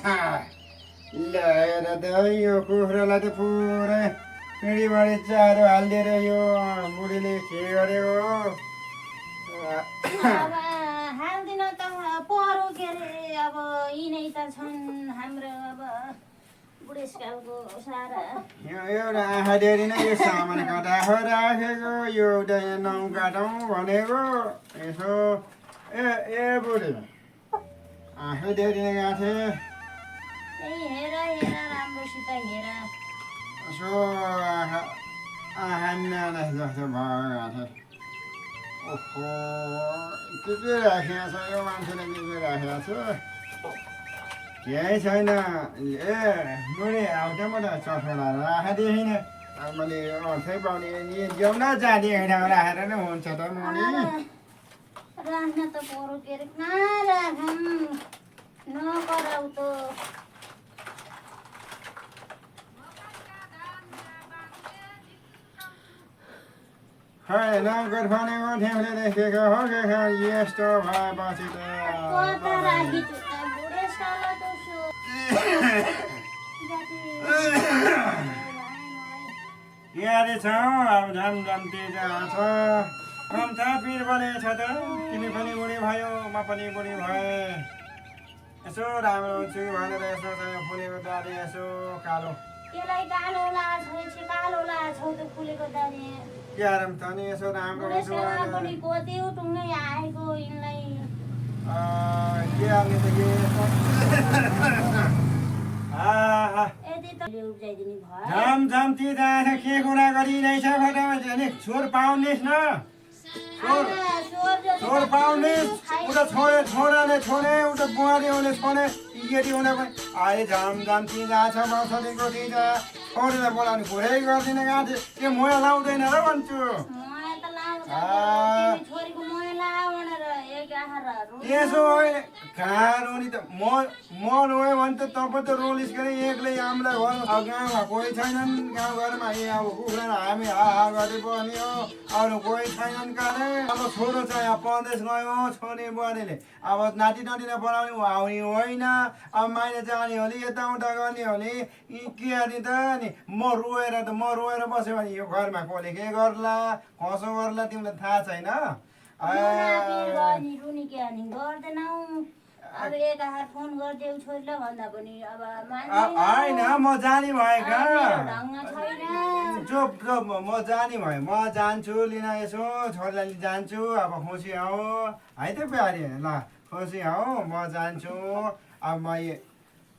ल्याएर त यो कुखुरालाई त पुरै पिँढीबारी चारो हालिदिएर यो बुढीले के गरेको अब हाल्दिन त परो के अरे अब यिनै त छन् हाम्रो अब बुढेसकालको सारा यो एउटा आँखा डेरी नै यो सामान कटाएको राखेको यो एउटा यहाँ नौ काटौँ भनेको यसो ए बुढी आँखा डेरी नै गएको थिएँ त्यही हेर राम्रोसित हेर यसो आँखा न्यानो जस्तो भएको थिएँ ओहो के राखेको छ यो मान्छेले के राखेको छ केही छैन ए बुढी आउँछ म त चसमा राखेदेखि नै अब मैले अर्थै पाउने नि जाउन जाँदी राखेर नै हुन्छ त मुनि राख्न त परो के अरे कहाँ राखौँ नकराउ त खै नगर भनेको ठेउले देखेको हो के यस्तो भएपछि त कता राखिछु त बुढेसकाल त यादै छ अब झमझम तेज छ कम छ पिर बनेको छ त तिमी पनि बुढी भयो म पनि बुढी भएँ यसो राम्रो छु भनेर यसो चाहिँ फुलेको दारी यसो कालो त्यसलाई कालो लाछौ त फुलेको दानी के आराम त नि यसो राम्रो छु बुढेसकालमा पनि कति टुङ्गै आएको यिनलाई के हाल्ने त यति त उब्जाइदिने भयो झमझम ती जान्छ के कुरा गरिरहेछ भने छोर पाउनेस् न छोर पाउनेस् उता छोराले छोने उता बुहारीहरूले छोने केटीहरूले पनि अहिले झमझम ती जान्छ बर्षदेखिको ती जा छोरीलाई बोलाउने कुरै गर्दिनँ गएको थिएँ के मोया लाउँदैन र भन्छु मोया त लाउँछ छोरीको मोया लाउ भनेर एक आहारहरू त्यसो होइन कहाँ रोनी त म रोएँ भने त तपाईँ त रोलिस् के एक्लै हामीलाई गर्नु अब गाउँमा कोही छैनन् गाउँघरमा अब कुखुरा हामी हाहा गरे पनि हो अरू कोही छैनन् काने अब छोरो चाहिँ अब परदेश गयो छोरी बुहारीले अब नाति नातिना बनाउने आउने होइन अब माइने जाने हो नि यताउता गर्ने हो नि के गर्ने त नि म रोएर बस्यो भने यो घरमा कसले के गर्ला कसो गर्ला तिमीलाई थाहा छैन रुनी के अनि गर्दैनौ अब एक आहार फोन गरिदेऊ छोरीलाई भन्दा पनि अब होइन म जाने भएका ढङ्ग छैन चुप म जाने भए म जान्छु लिन यसो छोरीलाई जान्छु अब खुसी हौ है त प्यारी ल खुसी हौ म जान्छु अब म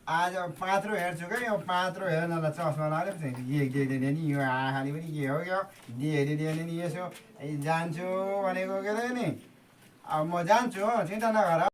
आज पात्रो हेर्छु क्या यो पात्रो हेर्नलाई चस्मा लगाएर देख्दैन नि यो आँखाले पनि के हो क्या देख्दैन नि यसो जान्छु भनेको के अरे नि अब म जान्छु चिन्ता नगर